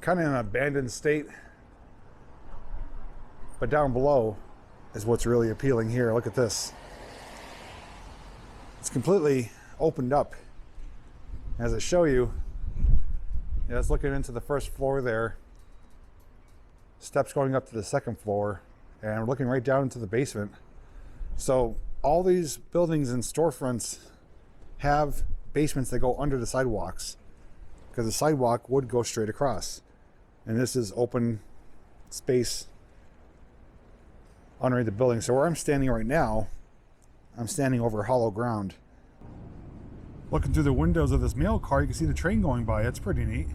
kind of in an abandoned state. But down below is what's really appealing here. Look at this. It's completely opened up. As I show you, yeah, it's looking into the first floor there. Steps going up to the second floor, and we're looking right down into the basement. So all these buildings and storefronts have basements that go under the sidewalks, because the sidewalk would go straight across. And this is open space underneath the building. So where I'm standing right now, I'm standing over hollow ground. Looking through the windows of this mail car, you can see the train going by. That's pretty neat.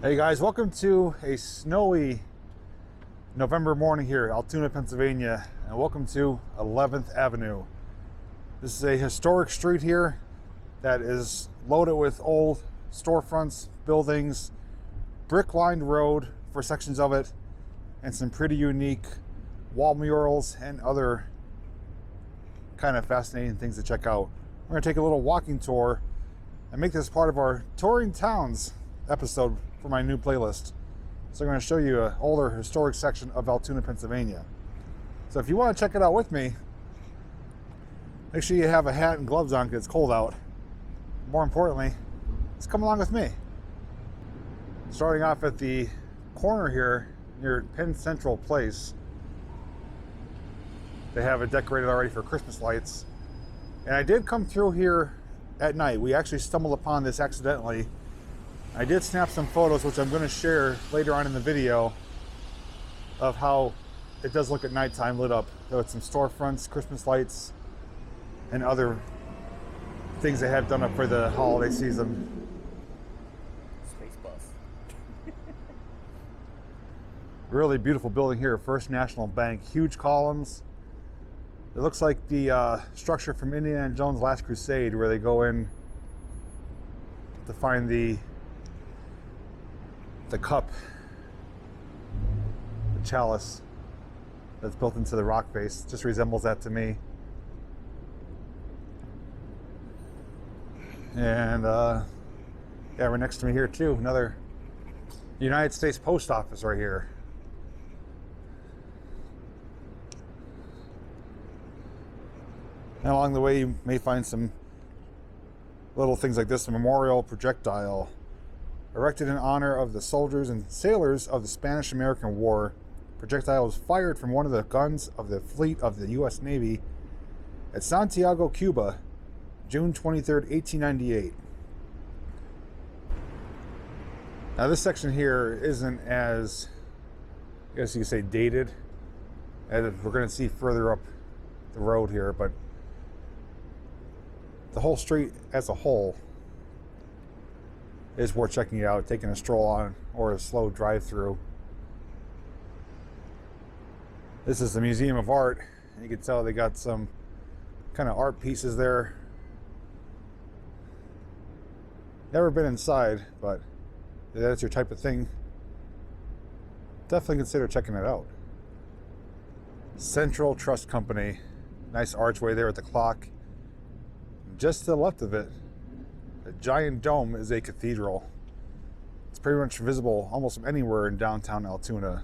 Hey guys, welcome to a snowy November morning here, Altoona, Pennsylvania, and welcome to 11th Avenue. This is a historic street here that is loaded with old storefronts, buildings, brick-lined road for sections of it, and some pretty unique wall murals and other kind of fascinating things to check out. We're going to take a little walking tour and make this part of our Touring Towns episode for my new playlist. So I'm going to show you an older historic section of Altoona, Pennsylvania. So if you want to check it out with me, make sure you have a hat and gloves on because it's cold out. More importantly, just come along with me. Starting off at the corner here near Penn Central Place, they have it decorated already for Christmas lights. And I did come through here at night. We actually stumbled upon this accidentally. I did snap some photos, which I'm going to share later on in the video, of how it does look at nighttime lit up. With some storefronts, Christmas lights, and other things they have done up for the holiday season. Space bus. Really beautiful building here, First National Bank. Huge columns. It looks like the structure from Indiana Jones' Last Crusade, where they go in to find the cup, the chalice that's built into the rock face. Just resembles that to me. And yeah, right next to me here too, another United States Post Office right here. And along the way you may find some little things like this: a memorial projectile erected in honor of the soldiers and sailors of the Spanish-American War. Projectile was fired from one of the guns of the fleet of the U.S. Navy at Santiago, Cuba, June 23rd, 1898. Now this section here isn't as, I guess you could say, dated, as we're going to see further up the road here, but the whole street as a whole is worth checking out, taking a stroll on, or a slow drive through. This is the Museum of Art, and you can tell they got some kind of art pieces there. Never been inside, but if that's your type of thing, definitely consider checking it out. Central Trust Company. Nice archway there with the clock. Just to the left of it, a giant dome is a cathedral. It's pretty much visible almost from anywhere in downtown Altoona.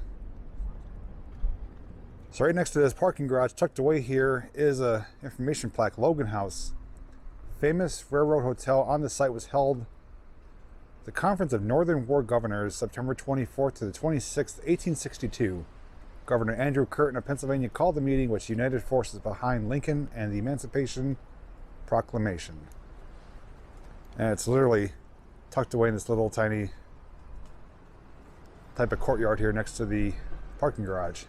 So right next to this parking garage, tucked away here, is a information plaque, Logan House. Famous railroad hotel. On the site was held the Conference of Northern War Governors, September 24th to the 26th, 1862. Governor Andrew Kerr of Pennsylvania called the meeting, which united forces behind Lincoln and the Emancipation Proclamation. And it's literally tucked away in this little tiny type of courtyard here next to the parking garage.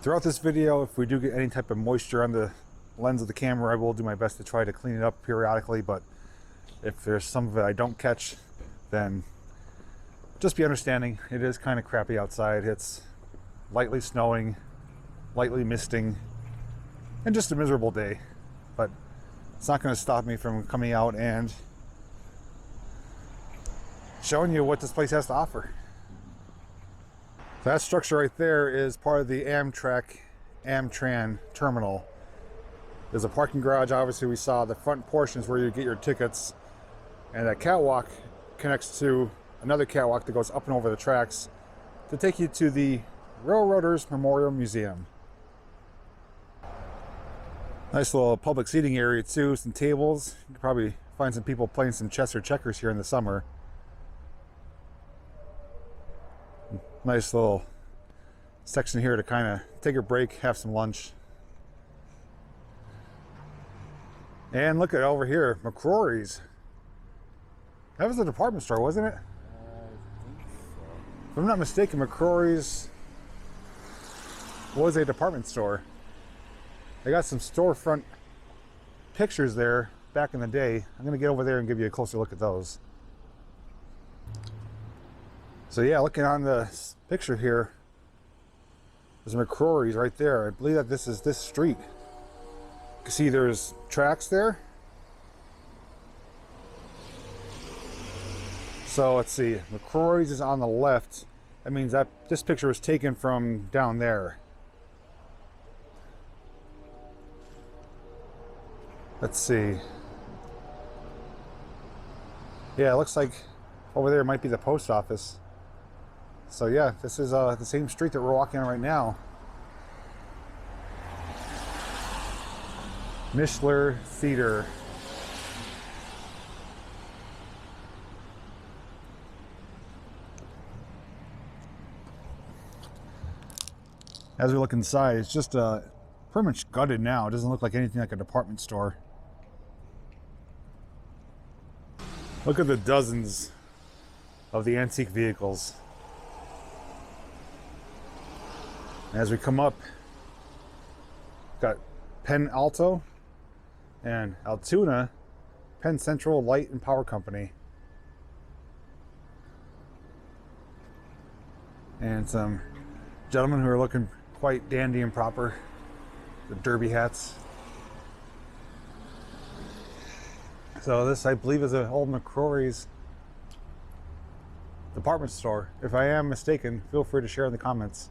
Throughout this video, if we do get any type of moisture on the lens of the camera, I will do my best to try to clean it up periodically, but if there's some of it I don't catch, then just be understanding. It is kind of crappy outside. It's lightly snowing, lightly misting, and just a miserable day. But it's not going to stop me from coming out and showing you what this place has to offer. That structure right there is part of the Amtrak Amtrak terminal. There's a parking garage. Obviously, we saw the front portion is where you get your tickets, and that catwalk connects to another catwalk that goes up and over the tracks to take you to the Railroaders Memorial Museum. Nice little public seating area too, some tables. You can probably find some people playing some chess or checkers here in the summer. Nice little section here to kind of take a break, have some lunch. And look at over here, McCrory's. That was a department store, wasn't it? I think so. If I'm not mistaken, McCrory's was a department store. They got some storefront pictures there back in the day. I'm gonna get over there and give you a closer look at those. So yeah, looking on the picture here, there's McCrory's right there. I believe that this is this street. You can see there's tracks there. So let's see, McCrory's is on the left. That means that this picture was taken from down there. Let's see. Yeah, it looks like over there might be the post office. So yeah, this is the same street that we're walking on right now. Mishler Theater. As we look inside, it's just pretty much gutted now. It doesn't look like anything like a department store. Look at the dozens of the antique vehicles. As we come up, got Penn Alto and Altoona, Penn Central Light and Power Company. And some gentlemen who are looking quite dandy and proper. The derby hats. So this, I believe, is an old McCrory's department store. If I am mistaken, feel free to share in the comments.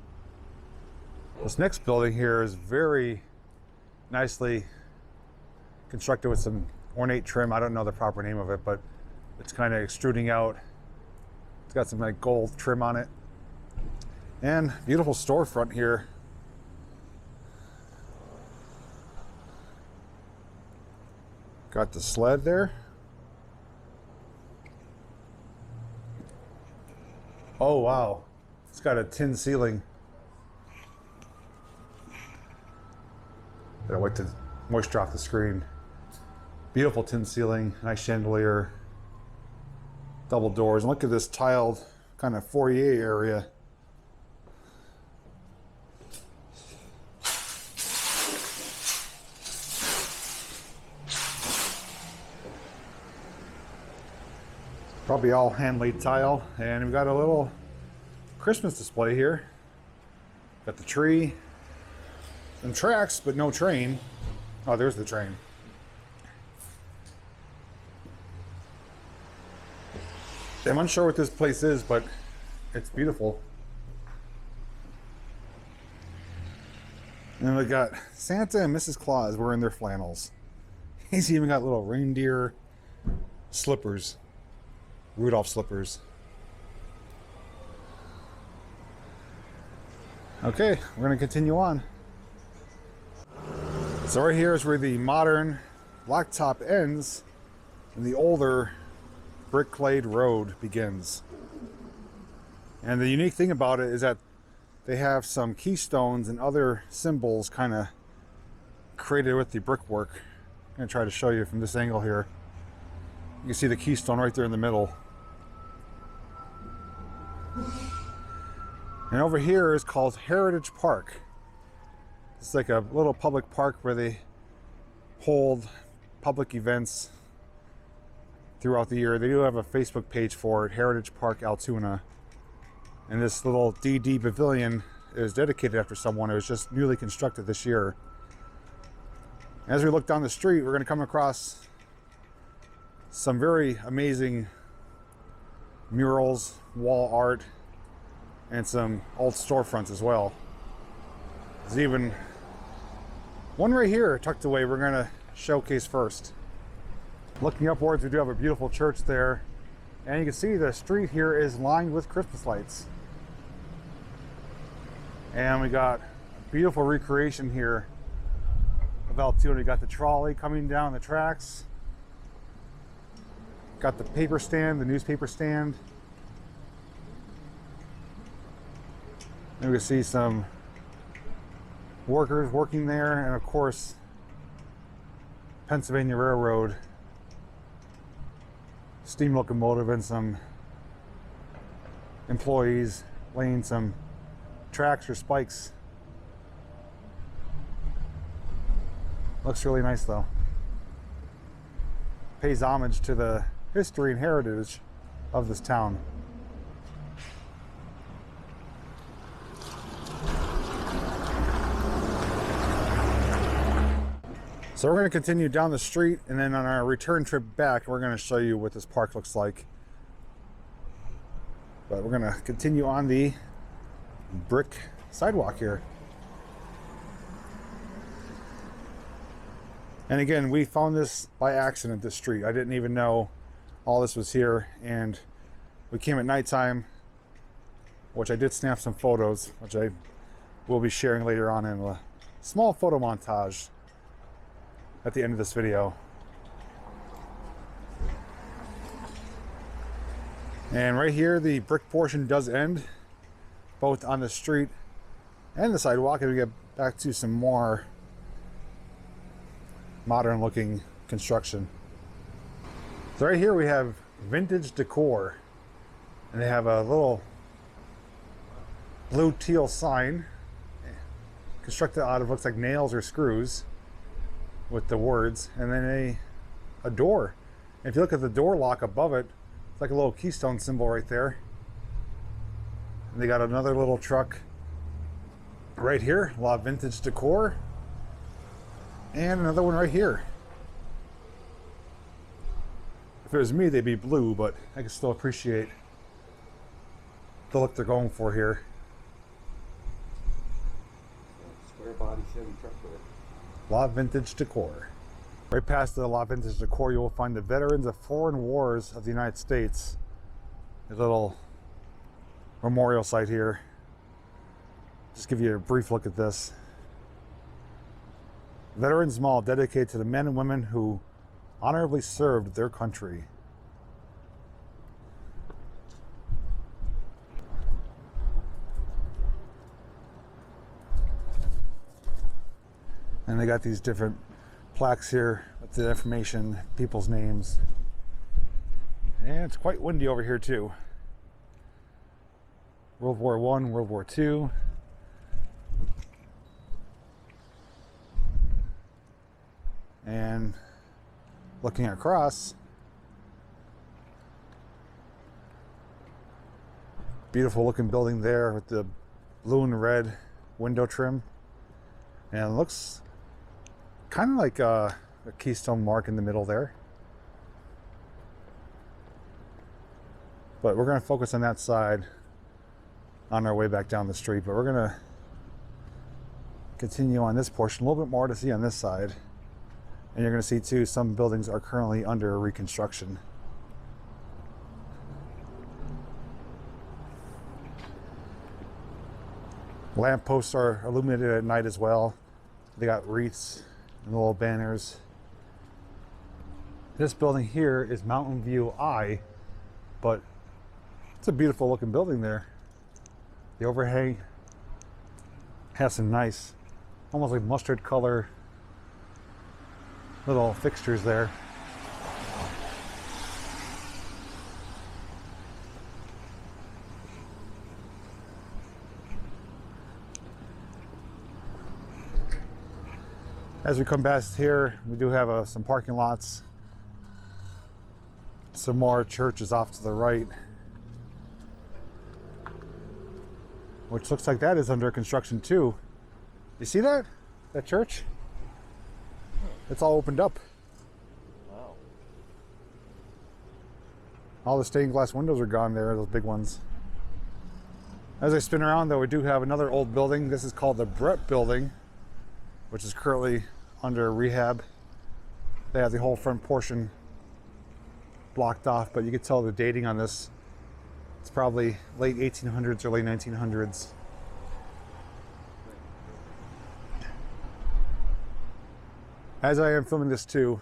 This next building here is very nicely constructed with some ornate trim. I don't know the proper name of it, but it's kind of extruding out. It's got some like gold trim on it. And beautiful storefront here. Got the sled there. Oh wow, it's got a tin ceiling. Gotta wipe the moisture off the screen. Beautiful tin ceiling, nice chandelier, double doors. And look at this tiled kind of foyer area. Probably all hand-laid tile, and we've got a little Christmas display here. Got the tree, some tracks, but no train. Oh, there's the train. I'm unsure what this place is, but it's beautiful. And then we got Santa and Mrs. Claus wearing their flannels. He's even got little reindeer slippers. Rudolph slippers. Okay, we're going to continue on. So right here is where the modern blacktop ends and the older brick-laid road begins. And the unique thing about it is that they have some keystones and other symbols kind of created with the brickwork. I'm going to try to show you from this angle here. You can see the keystone right there in the middle. And over here is called Heritage Park. It's like a little public park where they hold public events throughout the year. They do have a Facebook page for it, Heritage Park Altoona. And this little DD pavilion is dedicated after someone. It was just newly constructed this year. As we look down the street, we're going to come across some very amazing murals, wall art, and some old storefronts as well. There's even One right here tucked away we're going to showcase first. Looking upwards, we do have a beautiful church there. And you can see the street here is lined with Christmas lights. And we got a beautiful recreation here of Altoona. You got the trolley coming down the tracks. Got the paper stand, the newspaper stand. And we can see some workers working there, and of course, Pennsylvania Railroad steam locomotive and some employees laying some tracks or spikes. Looks really nice though. Pays homage to the history and heritage of this town. So we're going to continue down the street, and then on our return trip back, we're going to show you what this park looks like. But we're going to continue on the brick sidewalk here. And again, we found this by accident, this street. I didn't even know all this was here, and we came at nighttime, which I did snap some photos, which I will be sharing later on in a small photo montage at the end of this video. And right here, the brick portion does end, both on the street and the sidewalk, and we get back to some more modern looking construction. So right here we have Vintage Decor, and they have a little blue teal sign constructed out of, looks like nails or screws, with the words, and then a door. And if you look at the door lock above it, it's like a little keystone symbol right there. And they got another little truck right here, a lot of Vintage Decor, and another one right here. If it was me, they'd be blue, but I can still appreciate the look they're going for here. Square body Chevy truck with it. La Vintage Decor. Right past the La Vintage Decor, you will find the Veterans of Foreign Wars of the United States. A little memorial site here. Just give you a brief look at this. Veterans Mall, dedicated to the men and women who honorably served their country. And they got these different plaques here with the information, people's names. And it's quite windy over here too. World War I, World War II. And looking across, beautiful looking building there with the blue and red window trim. And it looks kind of like a keystone mark in the middle there. But we're going to focus on that side on our way back down the street. But we're going to continue on this portion, a little bit more to see on this side. And you're going to see too, some buildings are currently under reconstruction. Lamp posts are illuminated at night as well. They got wreaths and little banners. This building here is Mountain View I, but it's a beautiful looking building there. The overhang has some nice, almost like mustard color little fixtures there. As we come past here, we do have some parking lots. Some more churches off to the right, which looks like that is under construction too. You see that? That church? It's all opened up. Wow. All the stained glass windows are gone there, those big ones. As I spin around though, we do have another old building. This is called the Bret Building. which is currently under rehab. They have the whole front portion blocked off, but you can tell the dating on this. It's probably late 1800s, early 1900s. As I am filming this too,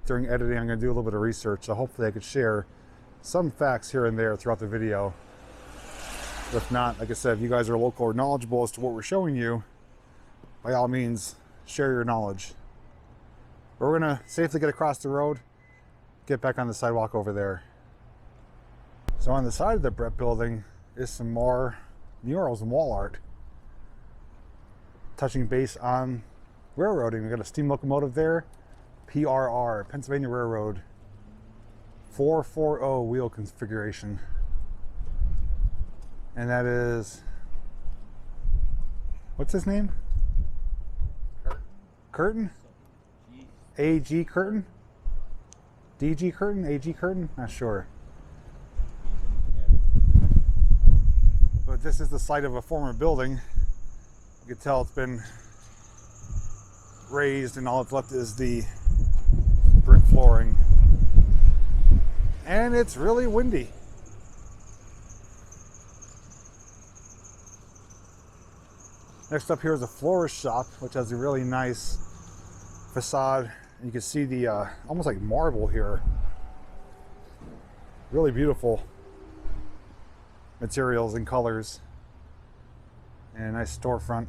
during editing, I'm going to do a little bit of research, so hopefully I could share some facts here and there throughout the video. If not, like I said, if you guys are local or knowledgeable as to what we're showing you, by all means, share your knowledge. But we're going to safely get across the road, get back on the sidewalk over there. So on the side of the Bret Building is some more murals and wall art, touching base on railroading. We got a steam locomotive there, PRR, Pennsylvania Railroad, 440 wheel configuration. And that is, what's his name? Curtin? AG Curtin? DG Curtin? AG Curtin? Not sure. But this is the site of a former building. You can tell it's been raised and all that's left is the brick flooring. And it's really windy. Next up here is a florist shop, which has a really nice facade. And you can see the almost like marble here. Really beautiful materials and colors. And a nice storefront.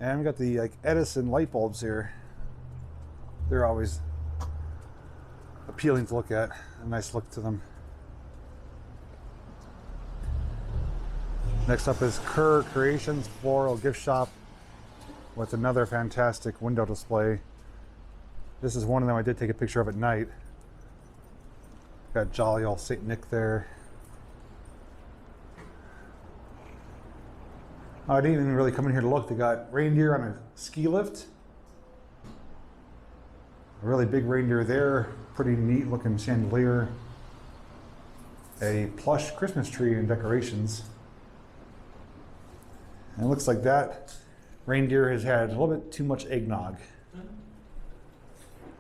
And we got the like Edison light bulbs here. They're always appealing to look at. A nice look to them. Next up is Kerr Creations Floral Gift Shop with another fantastic window display. This is one of them I did take a picture of at night. Got jolly old Saint Nick there. I didn't even really come in here to look. They got reindeer on a ski lift. A really big reindeer there. Pretty neat looking chandelier. A plush Christmas tree and decorations. And it looks like that reindeer has had a little bit too much eggnog.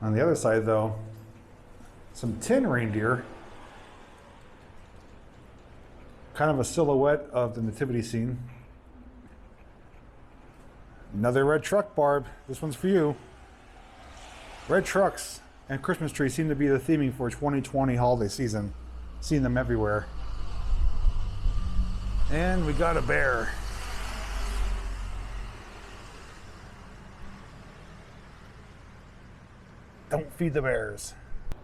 On the other side though, some tin reindeer. Kind of a silhouette of the nativity scene. Another red truck, Barb. This one's for you. Red trucks and Christmas trees seem to be the theming for 2020 holiday season. Seeing them everywhere. And we got a bear. Don't feed the bears.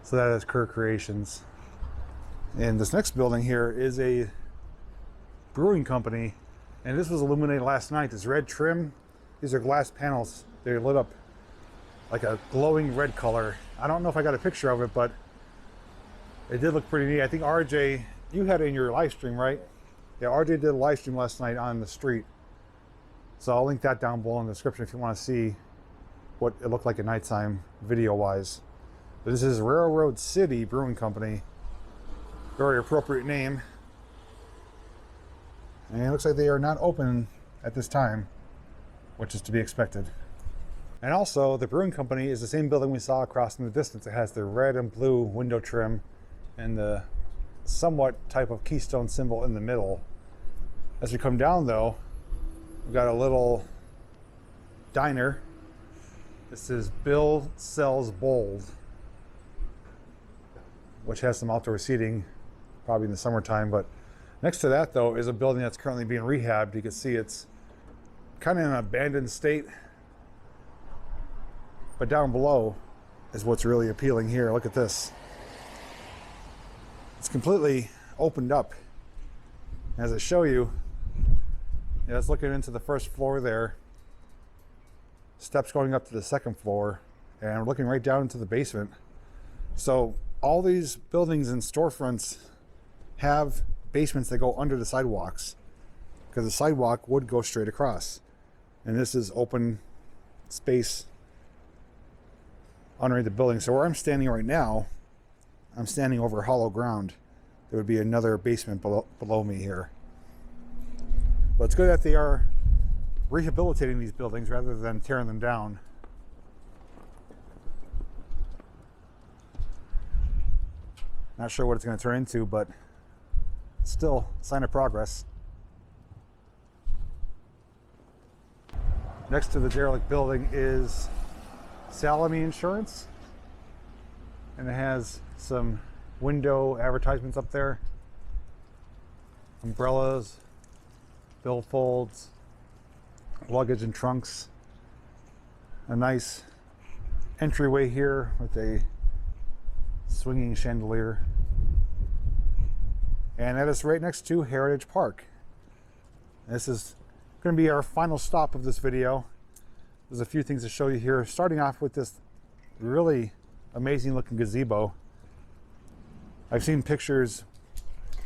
So that is Kerr Creations. And this next building here is a brewing company. And this was illuminated last night. This red trim. These are glass panels. They're lit up like a glowing red color. I don't know if I got a picture of it, but it did look pretty neat. I think RJ, you had it in your live stream, right? Yeah, RJ did a live stream last night on the street. So I'll link that down below in the description if you want to see what it looked like at nighttime video-wise. But this is Railroad City Brewing Company. Very appropriate name. And it looks like they are not open at this time, which is to be expected. And also, the brewing company is the same building we saw across in the distance. It has the red and blue window trim and the somewhat type of keystone symbol in the middle. As we come down though, we've got a little diner. This is Bill Sells Bold, which has some outdoor seating, probably in the summertime. But next to that though is a building that's currently being rehabbed. You can see it's kind of in an abandoned state. But down below is what's really appealing here. Look at this. It's completely opened up. As I show you, that's looking into the first floor there. Steps going up to the second floor, and we're looking right down into the basement. So all these buildings and storefronts have basements that go under the sidewalks, because the sidewalk would go straight across. And this is open space underneath the building. So where I'm standing right now, I'm standing over hollow ground. There would be another basement below me here. But it's good that they are rehabilitating these buildings rather than tearing them down. Not sure what it's going to turn into, but still a sign of progress. Next to the derelict building is Salami Insurance, and it has some window advertisements up there, umbrellas, billfolds, luggage and trunks, a nice entryway here with a swinging chandelier, and that is right next to Heritage Park. This is going to be our final stop of this video. There's a few things to show you here, starting off with this really amazing looking gazebo. I've seen pictures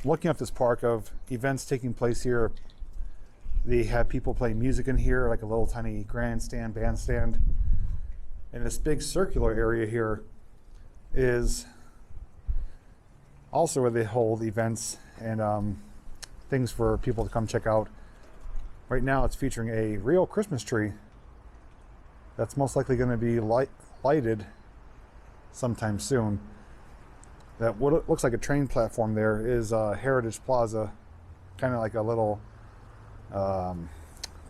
looking up this park of events taking place here. They have people playing music in here, like a little tiny grandstand, bandstand. And this big circular area here is also where they hold events and things for people to come check out. Right now it's featuring a real Christmas tree that's most likely going to be lighted sometime soon. That what looks like a train platform there is Heritage Plaza, kind of like a little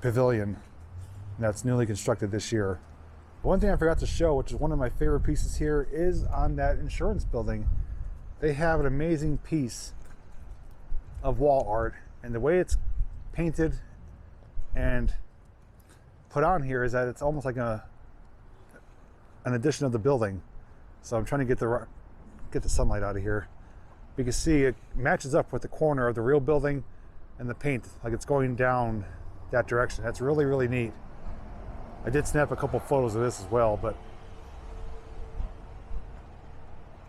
pavilion that's newly constructed this year. One thing I forgot to show, which is one of my favorite pieces here, is on that insurance building. They have an amazing piece of wall art, and the way it's painted and put on here is that it's almost like an addition of the building. So I'm trying to get the sunlight out of here. You can see it matches up with the corner of the real building and the paint, like it's going down that direction. That's really, really neat. I did snap a couple photos of this as well, but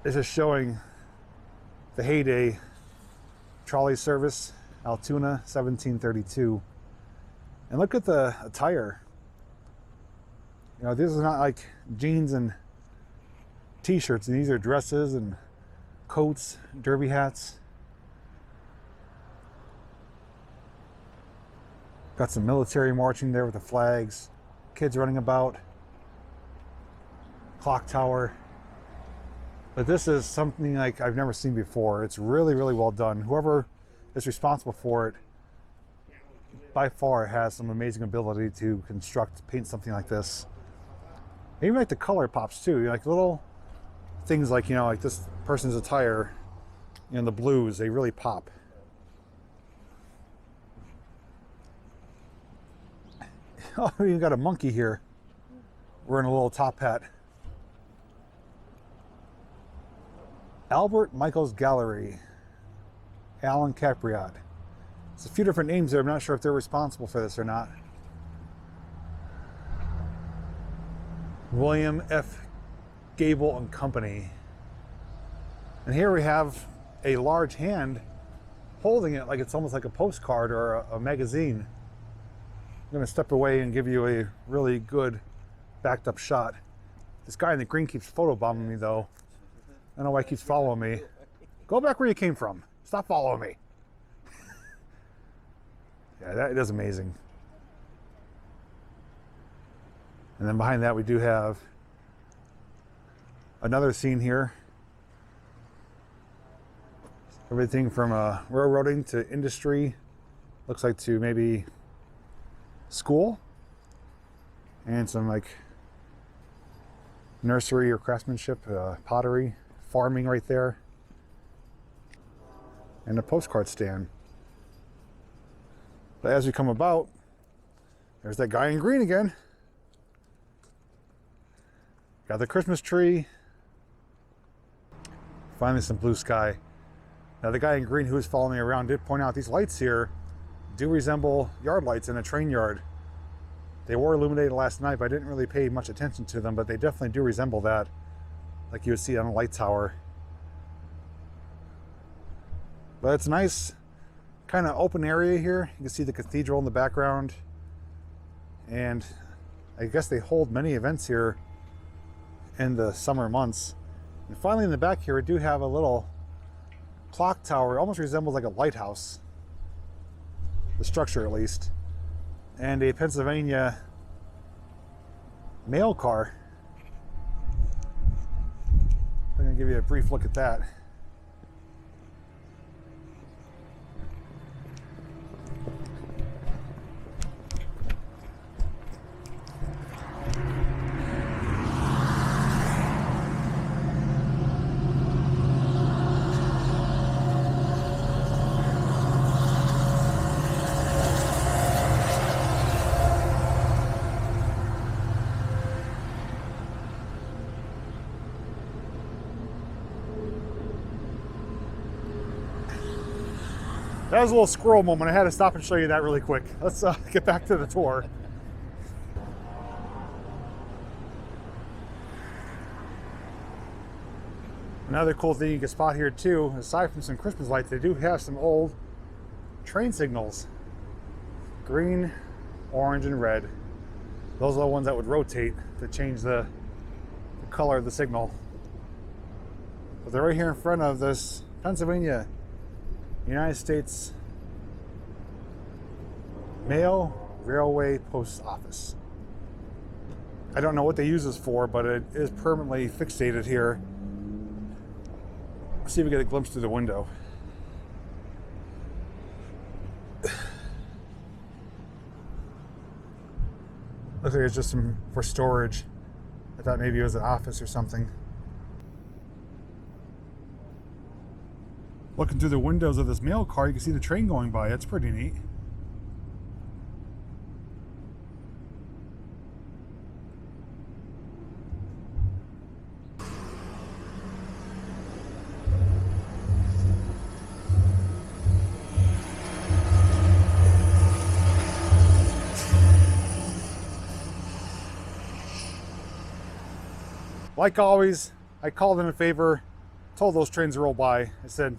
this is showing the heyday trolley service, Altoona, 1732. And look at the attire. You know, this is not like jeans and t-shirts. These are dresses and coats, derby hats. Got some military marching there with the flags, kids running about, clock tower. But this is something like I've never seen before. It's really, really well done. Whoever is responsible for it, by far, has some amazing ability to paint something like this. Even like the color pops too. Like little things like, you know, like this person's attire, you know, the blues, they really pop. Oh, you got a monkey here wearing a little top hat. Albert Michaels Gallery, Alan Capriot. There's a few different names there. I'm not sure if they're responsible for this or not. William F. Gable and Company. And here we have a large hand holding it like it's almost like a postcard or a magazine. I'm going to step away and give you a really good backed up shot. This guy in the green keeps photobombing me though. I don't know why he keeps following me. Go back where you came from. Stop following me. Yeah, that is amazing. And then behind that we do have another scene here. Everything from railroading to industry, looks like to maybe school, and some like nursery or craftsmanship, pottery, farming right there, and a postcard stand. But as we come about, there's that guy in green again. Got the Christmas tree. Finally some blue sky. Now the guy in green who was following me around did point out these lights here do resemble yard lights in a train yard. They were illuminated last night, but I didn't really pay much attention to them, but they definitely do resemble that, like you would see on a light tower. But it's a nice kind of open area here. You can see the cathedral in the background, and I guess they hold many events here in the summer months. And finally in the back here, we do have a little clock tower. It almost resembles like a lighthouse, the structure at least. and a Pennsylvania mail car. I'm going to give you a brief look at that. That was a little squirrel moment. I had to stop and show you that really quick. Let's get back to the tour. Another cool thing you can spot here too, aside from some Christmas lights, they do have some old train signals. Green, orange, and red. Those are the ones that would rotate to change the color of the signal. But they're right here in front of this Pennsylvania United States Mail Railway Post Office. I don't know what they use this for, but it is permanently fixated here. Let's see if we get a glimpse through the window. Looks like it's just some for storage. I thought maybe it was an office or something. Looking through the windows of this mail car, you can see the train going by. It's pretty neat. Like always, I called in a favor, told those trains to roll by. I said,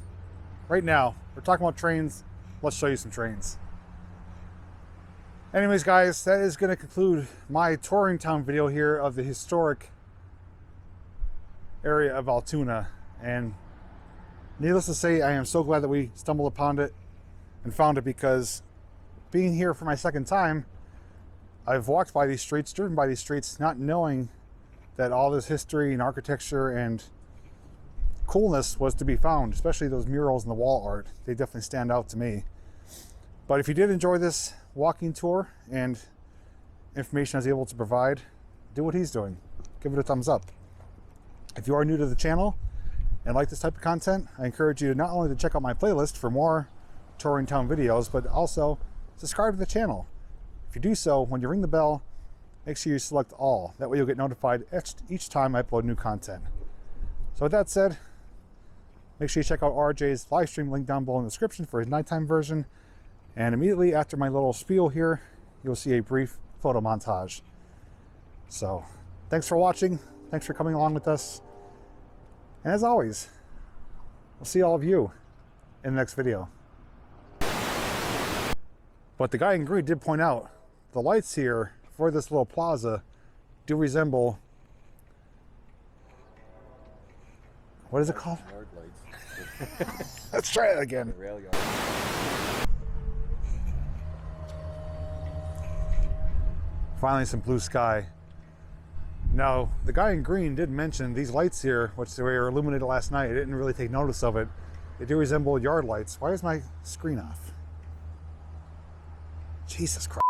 right now, we're talking about trains, let's show you some trains. Anyways, guys, that is going to conclude my touring town video here of the historic area of Altoona. And needless to say, I am so glad that we stumbled upon it and found it, because being here for my second time, I've walked by these streets, driven by these streets, not knowing that all this history and architecture and coolness was to be found, especially those murals and the wall art. They definitely stand out to me. But if you did enjoy this walking tour and information I was able to provide, do what he's doing. Give it a thumbs up. If you are new to the channel and like this type of content, I encourage you not only to check out my playlist for more touring town videos, but also subscribe to the channel. If you do so, when you ring the bell, make sure you select all. That way you'll get notified each time I upload new content. So with that said, make sure you check out RJ's live stream link down below in the description for his nighttime version. And immediately after my little spiel here, you'll see a brief photo montage. So thanks for watching. Thanks for coming along with us. And as always, we'll see all of you in the next video. But the guy in green did point out the lights here for this little plaza do resemble, what is it called? Yard lights. Let's try it again. Rail yard. Finally, some blue sky. Now, the guy in green did mention these lights here, which they were illuminated last night. I didn't really take notice of it. They do resemble yard lights. Why is my screen off? Jesus Christ.